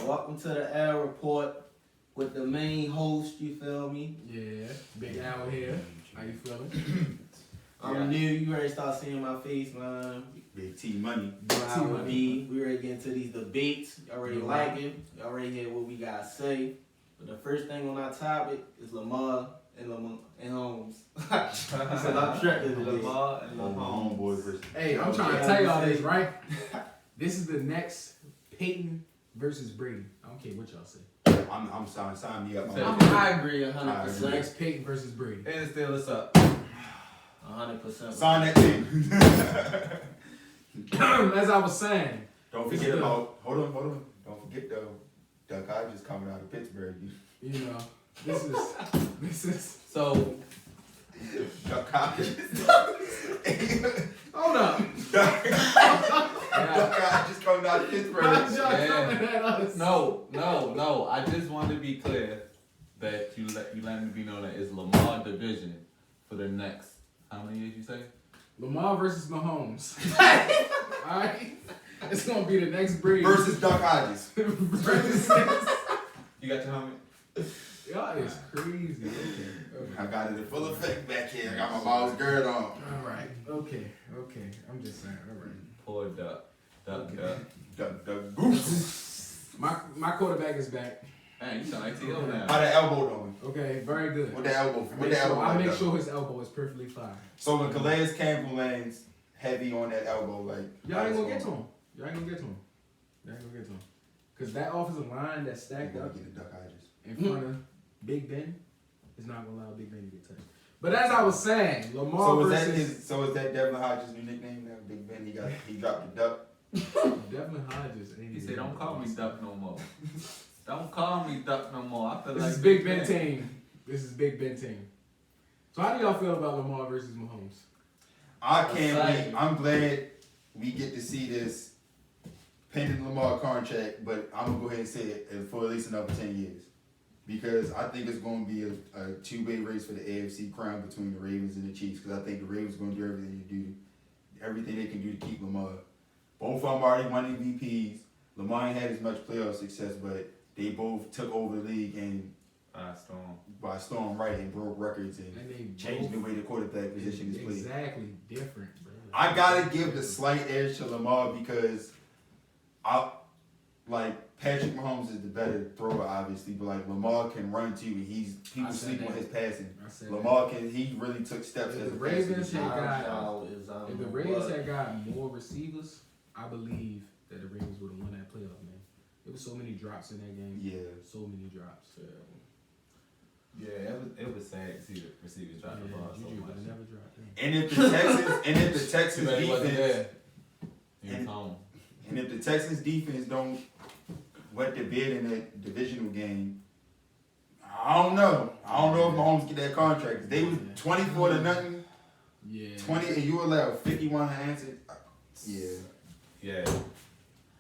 Welcome to the Al Report with the main host, you feel me? Yeah, Big Al here. How you feeling? I'm new, you already start seeing my face, man. Big T Money. T Money. We already get into these debates. You already like it. You already hear what we got to say. But the first thing on our topic is Lamar and Holmes. I said I'm tripping today. Lamar and Homeboy versus. Hey, I'm trying to tell y'all this, right? This is the next Peyton versus Brady. I don't care what y'all say. I'm sign me up. I agree 100%. The next Peyton versus Brady. And still, what's up? 100%. Sign that thing. As I was saying. Don't forget about. Hold on. Don't forget though. Duck Hodges coming out of Pittsburgh. You know, this is. So, Duck Hodges. Hold up. Duck Hodges coming out of Pittsburgh. No. I just want to be clear that you let me be known that it's Lamar division for the next, how many years you say? Lamar versus Mahomes. Alright? It's going to be the next Brady. Versus Duck Hodges. You got your helmet? Y'all is crazy. Okay. I got it in full effect back here. I got my balls girded on. Alright. Okay. I'm just saying. Alright. Poor Duck. Duck Goose. My quarterback is back. Man, you sound like T.O. now. How the elbow doing? Okay, very good. What the elbow? I make sure his elbow is perfectly fine. So when Calais Campbell lands heavy on that elbow, like y'all ain't gonna get to him. Cause that offensive line that's stacked up get the Duck Hodges in front of Big Ben is not gonna allow Big Ben to get touched. But as I was saying, Lamar versus so is that Devlin Hodges' new nickname now? Big Ben. He dropped the duck. Devlin Hodges. He said, "Don't call me Duck no more. Don't call me Duck no more. I feel this like is Big Ben team. This is Big Ben team. So how do y'all feel about Lamar versus Mahomes? I can't wait. I'm glad we get to see this pending Lamar contract, but I'm gonna go ahead and say it for at least another 10 years. Because I think it's going to be a two-way race for the AFC crown between the Ravens and the Chiefs. Because I think the Ravens are going to do everything they can do to keep Lamar. Both of them already won MVPs. Lamar ain't had as much playoff success, but they both took over the league and by storm, right, and broke records and changed the way the quarterback position is played. Exactly different, bro. I gotta give the slight edge to Lamar because Patrick Mahomes is the better thrower, obviously, but like Lamar can run too, and people sleep on his passing. Lamar he really took steps as a passer. If the Ravens had got more receivers, I believe that the Ravens would have won that playoff, man. There was so many drops in that game. Yeah. So many drops. Yeah, it was sad to see the receivers drop the ball so much. Never dropped them. And if the Texans defense don't wet the bed in that divisional game, I don't know. I don't know if Mahomes get that contract. They was 24-0. Yeah. 20 and you allowed 51 answers. Yeah.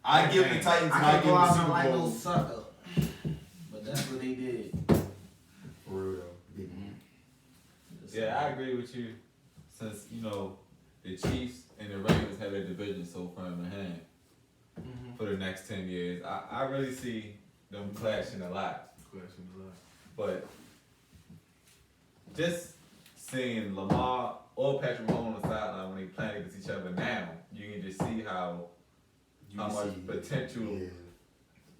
I give the Titans. I give the Super like Bowl. no sucker, but that's what they did. For real though. Yeah, I agree with you. Since the Chiefs and the Ravens have their division so firm in hand for the next 10 years, I really see them clashing a lot. But just seeing Lamar or Patrick Mahomes on the sideline when they playing against each other now, you can just see how much potential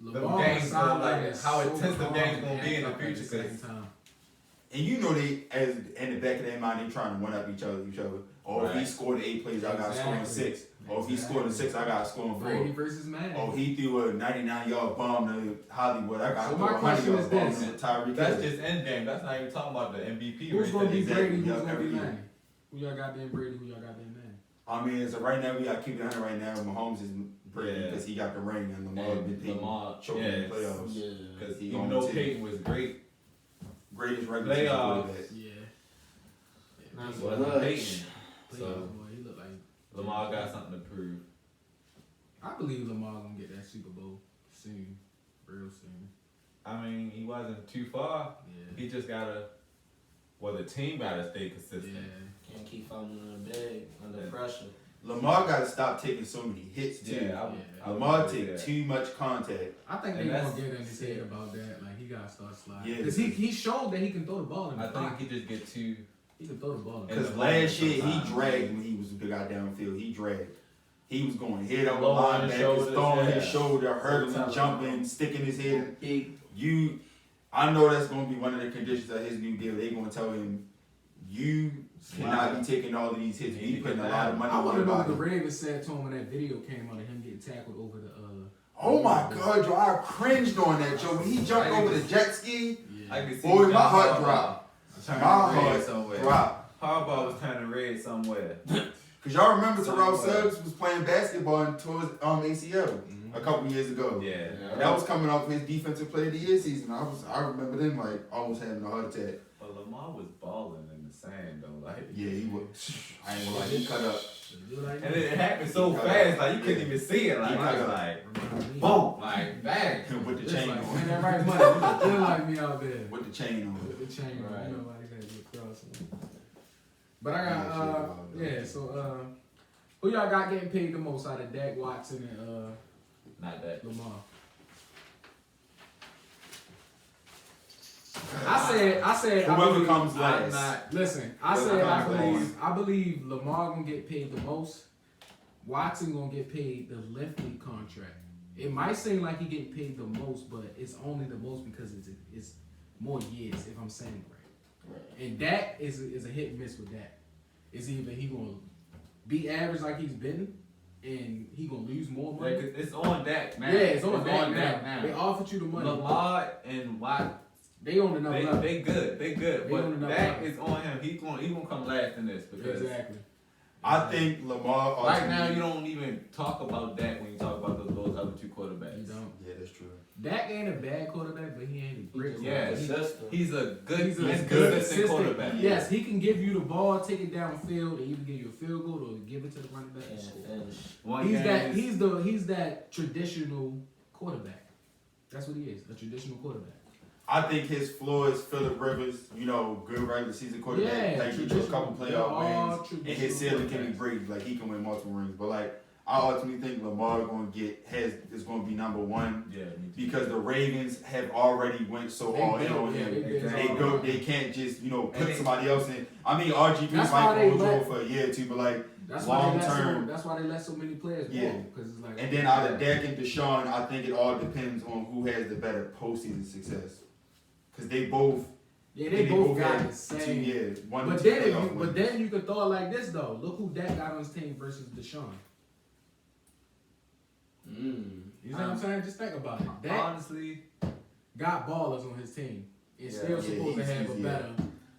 them games how intense the games gonna be in the future. And they, in the back of their mind, they trying to one up each other. If he scored 8 plays, I got to score in 6. Or if he scored in 6, I got to score in 4. Brady versus Manning. He threw a 99-yard bomb to Hollywood, I got to throw a 100-yard bomb to Tyreek. That's just end game. That's not even talking about the MVP. Who's going to be Brady? Who's going to be year. Manning? Who y'all got being Brady? Who y'all got being Manning? I mean, so right now, we got to keep it 100 right now. Mahomes is Brady because he got the ring, and Lamar been choking in the playoffs. Because even though Peyton was greatest regular season quarterback. Wasn't Peyton. So he looked like Lamar got something to prove. I believe Lamar gonna get that Super Bowl soon, real soon. I mean, he wasn't too far. Yeah. He just gotta. The team gotta stay consistent. Yeah. Can't keep falling in the bag under pressure. Lamar got to stop taking so many hits too. Yeah, Lamar take too much contact. I think they're gonna get in his head about that. Like he gotta start sliding. Yeah, because he showed that he can throw the ball in the pocket. I think he just get too. He can throw the ball. Because last year he dragged when he was the guy downfield. He dragged. He was going head over linebackers, throwing his shoulder, hurdling, jumping, sticking his head. I know that's going to be one of the conditions of his new deal. They're going to tell him, you cannot be taking all of these hits. You putting a lot of money on your body. I want to know what the Ravens said to him when that video came out of him getting tackled over the. Oh my God, Joe! I cringed on that, Joe. When he jumped over the jet ski, I boy, my heart dropped. My heart dropped. Harbaugh was turning red somewhere. Cause y'all remember Terrell Suggs was playing basketball and tore his ACL a couple years ago. Yeah. That was coming off his defensive player of the year season. I remember them like almost having a heart attack. But Lamar was balling in the sand though, like. Yeah, he was. I ain't gonna lie, he cut up. And it happened so fast, like you couldn't even see it. Like, I was like, boom, like bang, with the chain like, on. Man, that right money. You feel like me out there. With the chain on. With the chain on. Right. You know why they got to get across. But I got, so, who y'all got getting paid the most out of Dak, Watson, and not that. Lamar? I said, whoever comes last. I believe Lamar gonna get paid the most. Watson gonna get paid the lengthy contract. It might seem like he getting paid the most, but it's only the most because it's more years. If I'm saying it right. And Dak is a hit and miss with Dak. It's either he gonna be average like he's been, and he gonna lose more money. Like, it's on Dak now. Yeah, it's on Dak now. They offered you the money. Lamar and Watson. They on another level. They good. They on but another Dak level. is on him. He gonna come last in this because Exactly. I think Lamar. Right now, you don't even talk about Dak when you talk about those other two quarterbacks. You don't. Yeah, that's true. Dak ain't a bad quarterback, but he ain't a great Yeah, quarterback. he's a good assistant assistant quarterback. Yes, he can give you the ball, take it downfield, and either give you a field goal or give it to the running back and score. He's that traditional quarterback. That's what he is, a traditional quarterback. I think his floor is Phillip Rivers, good regular season quarterback. Yeah, like he took a couple playoff wins, and his ceiling can be Brady. Like he can win multiple rings. But like I ultimately think Lamar is going to be number one. Yeah, because the Ravens have already went so all in on him. They can't just put somebody else in. I mean RGB might go for a year or two, but like long term. That's why they let so many players go. Because it's like. And then out of Dak and Deshaun, I think it all depends on who has the better postseason success. Because they both. Yeah, they both got the same. But then you could throw it like this though. Look who Dak got on his team versus Deshaun. You know what I'm saying? Just think about it. Dak honestly got ballers on his team. It's still supposed to have a better.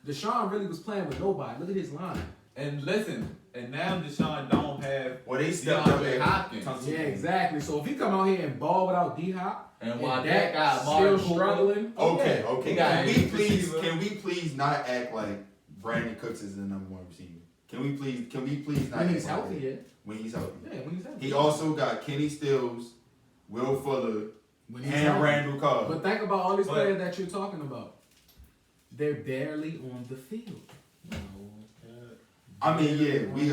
Deshaun really was playing with nobody. Look at his line. And listen, and now Deshaun don't have. Well, they stepped up at Hopkins. Yeah, exactly. So if he come out here and ball without D-Hop, and while Dak got still struggling. Okay. Can we He please not act like Brandon Cooks is the number one receiver? Can we please not? When he's healthy, yeah. When he's healthy. Yeah, when he's healthy. He also got Kenny Stills, Will Fuller, and healthy. Randall Cobb. But think about all these players that you're talking about. They're barely on the field. I mean, we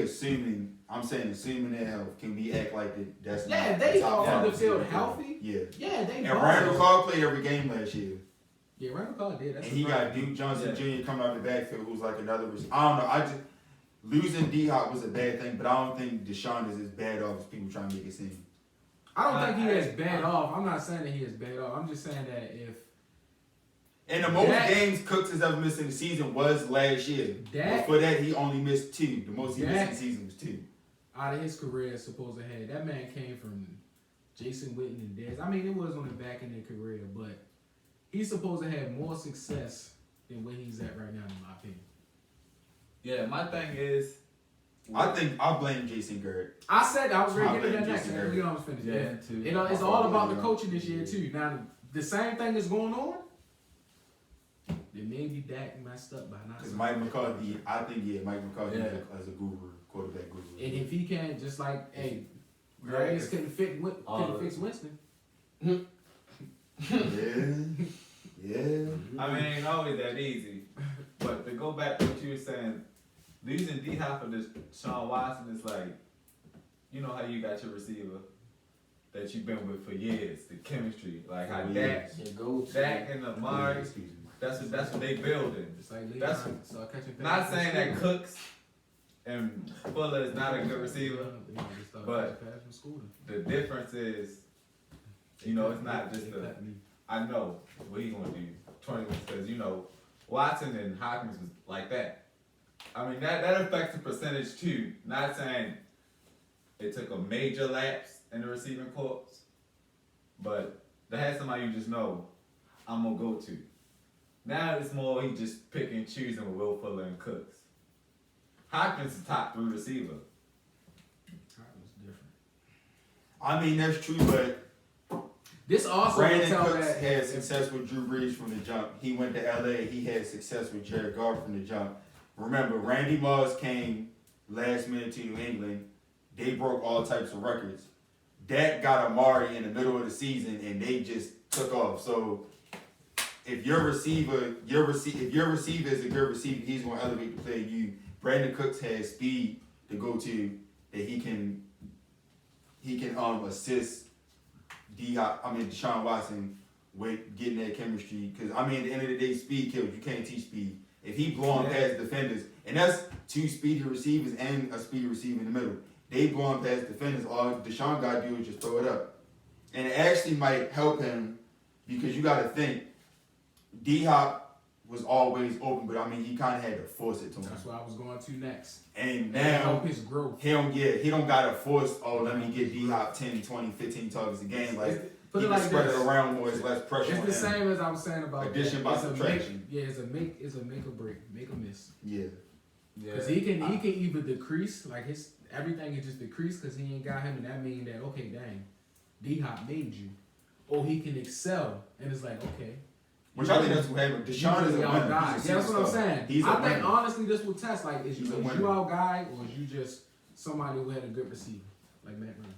assuming. I'm saying assuming their health. Can we act like that's not they are on the field healthy. Yeah, they. And Randall Cobb played every game last year. Yeah, Randall Cobb did. And he got Duke Johnson Jr. coming out the backfield, who's like another. I don't know. Losing D-Hop was a bad thing, but I don't think Deshaun is as bad off as people trying to make it seem. I don't think he is bad off. I'm not saying that he is bad off. I'm just saying that if. And the most games Cooks has ever missed in the season was last year. Before that, he only missed 2. The most he missed in the season was 2. Out of his career, supposed to have that man came from Jason Witten and Dez. I mean, it was on the back in their career, but he's supposed to have more success than where he's at right now, in my opinion. Yeah, my thing is. I think I blame Jason Garrett. I said I was ready to get into that next. We almost finished. Yeah, too. It's all about the coaching this year too. Now the same thing is going on. Then maybe Dak messed up by not. Because Mike McCarthy, I think Mike McCarthy as a guru, quarterback guru. And if he can't, just like Graves couldn't fix Winston. Yeah. I mean, it ain't always that easy. But to go back to what you were saying, using D-Hop for this Sean Watson is like, you know how you got your receiver that you've been with for years, the chemistry, like how Dak and Lamar, that's what they building. That's not saying that Cooks and Fuller is not a good receiver, but the difference is, you know, it's not just the. I know what he's gonna do 20 minutes because you know Watson and Hopkins was like that. I mean that affects the percentage too. Not saying it took a major lapse in the receiving corps, but they had somebody you just know I'm gonna go to. Now it's more he just pick and choosing with Will Fuller and Cooks. Hopkins is top 3 receiver. Hopkins different. I mean, that's true, but this also Brandon Cooks had success with Drew Brees from the jump. He went to LA. He had success with Jared Goff from the jump. Remember, Randy Moss came last minute to New England. They broke all types of records. Dak got Amari in the middle of the season, and they just took off. So if your receiver is a good receiver, he's going to elevate the play. Brandon Cooks has speed to go to that he can assist Deshaun Watson with getting that chemistry. Because I mean, at the end of the day, speed kills. You can't teach speed. If he blowing past defenders, and that's 2 speedy receivers and a speedy receiver in the middle. They blowing past defenders. All Deshaun got to do is just throw it up, and it actually might help him because you got to think D-Hop was always open, but I mean he kind of had to force it to him. That's what I was going to next. And now help his growth. He don't got to force. Oh, let me get D-Hop 10, 20, 15 targets a game. Like he can spread it around more. It's less pressure. It's the same as I was saying about addition by subtraction. It's a make or break, make or miss. Yeah. Because he can either decrease, like everything is just decrease because he ain't got him, and that mean that okay, dang, D-Hop made you, or he can excel, and it's like okay. Which I think that's what happened. Deshaun is a winner. Yeah, that's what I'm saying. I think honestly, this will test like is you our guy or is you just somebody who had a good receiver like Matt Ryan.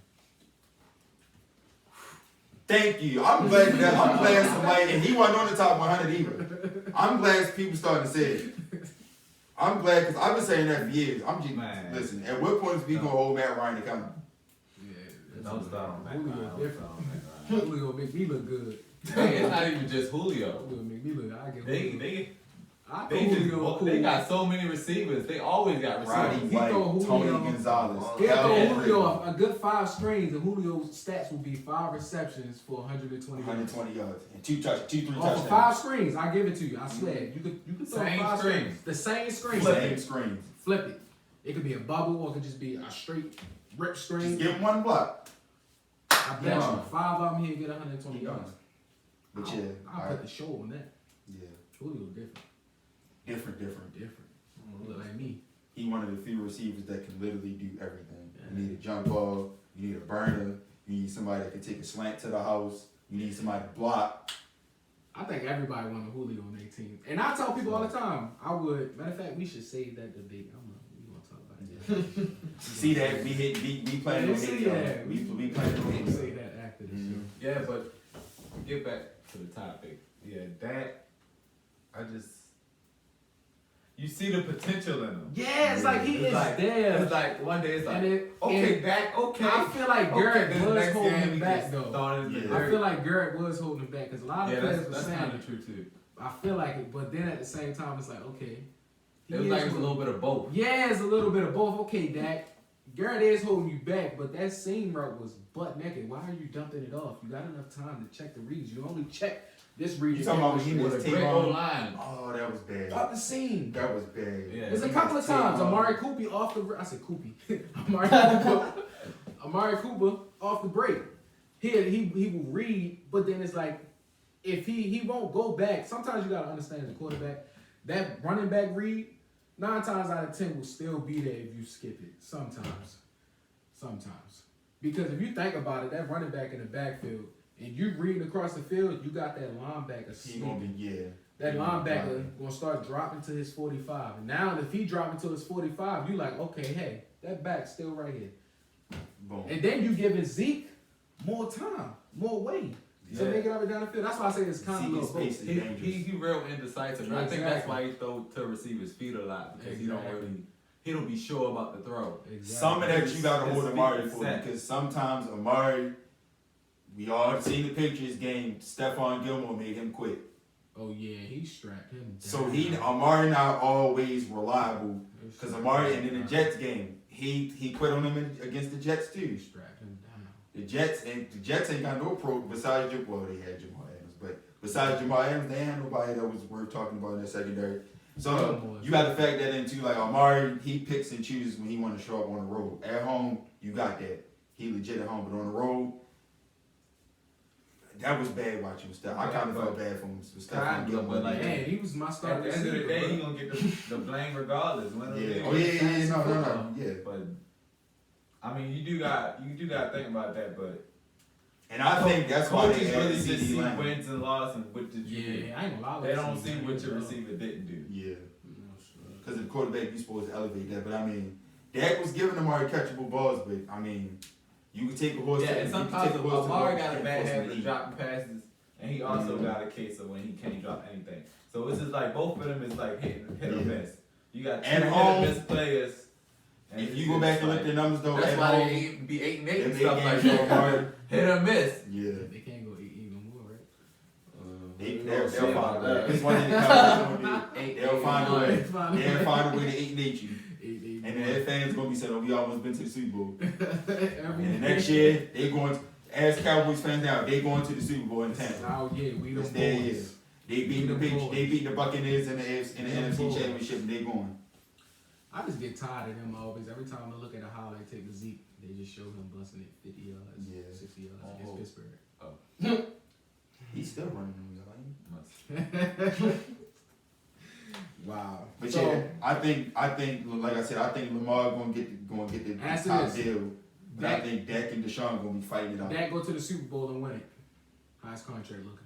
Thank you. I'm glad somebody, and he wasn't on the top 100 either. I'm glad people starting to say it. I'm glad because I've been saying that for years. I'm just listen. At what point is we gonna hold Matt Ryan accountable? Yeah, don't start on Matt Julio Ryan. different. Julio make me look good. Hey, it's not even just Julio. Julio make me look. I get Julio. They got so many receivers. They always got receivers. Roddy White, Tony Gonzalez. He'll throw Julio a good 5 screens, and Julio's stats will be 5 receptions for 120 yards and 3 touchdowns. For 5 screens, I give it to you. I swear, you could throw Same 5 screens. screens. The same screens. Same screens. Flip it. It could be a bubble, or it could just be a straight rip screen. Just give him one block. I bet you 5 of them he'll get 120 yards. But yeah, I'll put the show on that. Yeah. Julio different. Different. Look like me. He one of the few receivers that can literally do everything. You need a jump ball. You need a burner. You need somebody that can take a slant to the house. You need somebody to block. I think everybody want a Julio on their team. And I tell people all the time, I would. Matter of fact, we should save that debate. We gonna talk about it. See that? We playing on hit. We playing on hit. Say that after the show. Yeah, but get back to the topic. Yeah, Dak, you see the potential in him. Yeah, it's like he is there. It's like one day it's like, Dak, okay. I feel like Garrett was holding him back though. Yeah. I feel like Garrett was holding him back because a lot of players were saying kind of true too. I feel like it, but then at the same time it's like okay. It was like it's a little bit of both. Yeah, it's a little bit of both. Okay, Dak. Garrett is holding you back, but that seam route was butt naked. Why are you dumping it off? You got enough time to check the reads. You only check this read. You talking about when he was a great line. Oh, that was bad. Up the seam. That was bad. Yeah. There's a couple of times Amari Cooper off the. I said Coopy. Amari Cooper off the break. He will read, but then it's like if he won't go back. Sometimes you gotta understand the quarterback. That running back read 9 times out of 10 will still be there if you skip it. Sometimes. Because if you think about it, that running back in the backfield, and you reading across the field, you got that linebacker. He gonna be That linebacker gonna start dropping to his 45. And now if he dropping to his 45, you like, okay, hey, that back's still right here. Boom. And then you giving Zeke more time, more weight. So make it up and down the field. That's why I say it's kind of a little both. He real indecisive. And I think that's why he throw to receivers' feet a lot because he don't really he don't be sure about the throw. Exactly. Some of that you gotta hold It's Amari 50%. for, because sometimes Amari, we all seen the Patriots game. Stephon Gilmore made him quit. Oh yeah, he strapped him down. So Amari not always reliable, because Amari, and in the Jets game, he quit on him against the Jets too. He strapped him down. The Jets ain't got no pro besides well, they had Jamal Adams, but besides Jamal Adams, they had nobody that was worth talking about in that secondary. So you got to factor that into, like, Amari, he picks and chooses when he want to show up on the road. At home, you got that. He legit at home, but on the road, that was bad watching with Steph. I kind of felt bad for him with Stephon Gilmore. But, like, Man, he was my At starter. the end of the day, he gonna get the blame regardless. Yeah. Oh yeah, no. Yeah. But I mean, you do got to think about that. But And I think that's why coaches they really added just see CeeDee Lamb. wins and losses and what did you do. Yeah, I ain't gonna lie. They don't see what your receiver didn't do. Yeah. Because the quarterback, you supposed to elevate that. But I mean, Dak was giving Amari catchable balls, but I mean, you could take a horse. Yeah, and sometimes Lamar got a bad horse habit to of eat. dropping passes, and he also got a case of when he can't drop anything. So it's just like both of them is like hit or miss. You got two At hit home, or miss players. And If it's you go just back and like- look at the numbers though, that's at why home, they be 8 and 8 if and they stuff like can't show that. Amari, Hit or miss. yeah. They can't go eat no more, right? They'll see find about a way. that. It's one of the Cowboys. They'll find a way. They'll find a They'll way. find a way to 8-8 you. And then their fans gonna be saying, "Oh, we almost been to the Super Bowl." And the next year, they going. As Cowboys fans now, they going to the Super Bowl in Tampa. Oh yeah, we It's the their boys. year. They beat the Patriots. They beat the Buccaneers in the NFC boys. Championship, and they going. I just get tired of them always. Every time I look at a highlight tape of Zeke, they just show him busting it 50 yards, Yeah. 60 yards Oh. against Pittsburgh. He's still running them. Wow. But So, yeah, I think, like I said, I think Lamar gonna get the Ask top this. deal. But I Dak- think Dak and Deshaun gonna be fighting it out Dak go to the Super Bowl and win it. How's contract looking?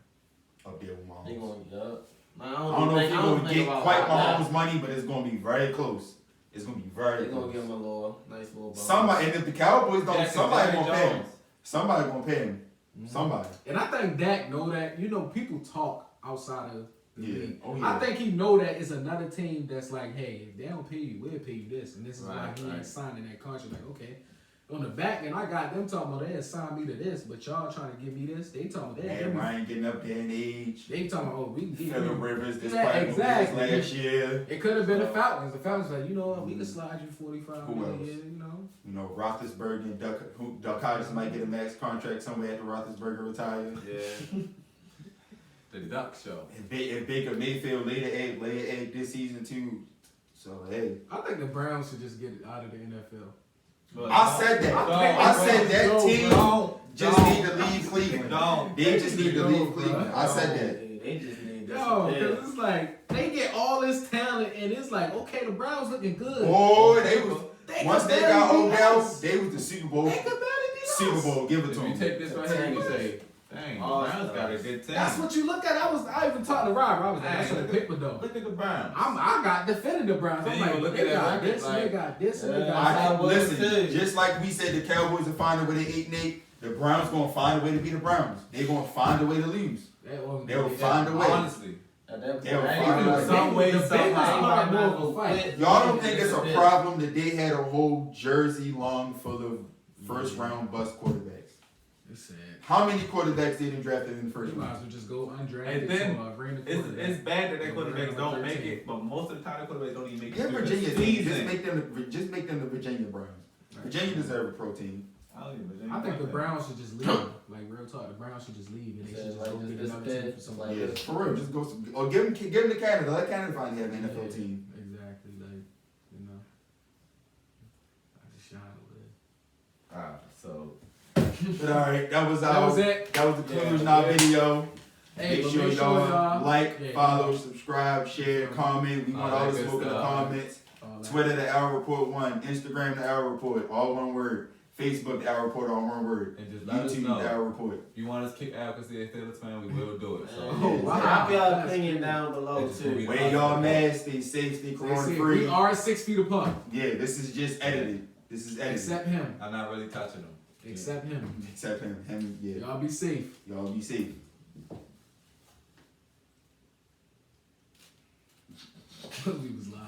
up there with They Mahomes. gonna yup. I don't know if he's gonna get quite Mahomes' money, but it's gonna be very close. It's gonna be very They're gonna close. give him a nice little bonus. Somebody, and if the Cowboys don't, Dak somebody and gonna pay him. Jones. Somebody gonna pay him. Somebody. And I think Dak know that. You know, people talk outside of the Yeah. league. Oh, yeah. I think he know that it's another team that's like, hey, if they don't pay you, we'll pay you this. And this is why Right, he ain't right. signing that contract. Like, okay. On the back end, I got them talking about they had signed me to this, but y'all trying to give me this. They talking about Matt Ryan getting up there in age. They talking about, oh, we can get Phillip you. Rivers, this Yeah, probably exactly. last year. It could have been the Falcons. The Falcons like, you know what, we can slide you 45 Who million, else? you know. You know, Roethlisberger and Duck Hodges might get a max contract somewhere after Roethlisberger retires. Yeah. The Duck Show. If Baker Mayfield later egg this season too. So hey, I think the Browns should just get it out of the NFL. But I said that. I said that team just need to leave Cleveland. They just need to leave Cleveland. I said that. They just need this. Yo, because it's like, they get all this talent, and it's like, okay, the Browns looking good. Boy, they was They once could they got barely beat Odell, us. they was the Super Bowl. They could barely beat us. Super Bowl, give it to If you them. take this right here, you say, dang, the Browns got a good team. That's what you look at. I even talked to Rob. I was like, that's Hey, what the pick though. Look at the Browns. I got defended the Browns. Then I'm you like, gonna look they at that got record this, like- they got this, and they Yeah. got that. Listen, just like we said, the Cowboys will find a way to 8-8. The Browns gonna find a way to beat the Browns. They gonna find a way to lose. They'll find a way. Honestly. At that point, They'll I ain't find gonna a way. lie. Some way, The Bengals somehow. might more of a fight. Y'all don't think it's a problem that they had a whole jersey long full of first round bust quarterbacks? It's sad. How many quarterbacks they didn't draft in the first You might round? as well just go undrafted. And then to, bring the It's quarterback. bad that their Yeah, quarterbacks we're don't number make 13. it, but most of the time the quarterbacks don't even make it Give through Virginia the team. season. Just make them the Virginia Browns. Virginia deserve a pro team. I think the Browns should just leave. Like real talk, the Browns should just leave and they should just Like, go get just another team for disappear. somebody. Yeah, Like, for real. Just go or give them to Canada. Let Canada finally have an NFL Yeah, team. Exactly, like, you know. I just shine over there. Alright, so But all right, that was That was it. That was the conclusion Yeah, of our video. Hey, Make but sure y'all like, yeah, follow, you know, subscribe, share, comment. We want All all that the good smoke in the stuff. comments. all that. Twitter, the Hour Report 1. Instagram, the Hour Report, all one word. Facebook, the Hour Report, all one word. and just let us YouTube, know. the Hour Report. If you want us to kick out because they're Steelers fan, we will do it. So Oh, wow. Drop your That's opinion crazy. down below It's gonna too. be- Wear y'all mask, stay safe, stay They corona said free. we are 6 feet apart. Yeah, this is just edited. This is edited. Except him. I'm not really touching them. Except him. Except him. Him, yeah. Y'all be safe. Y'all be safe. We was live.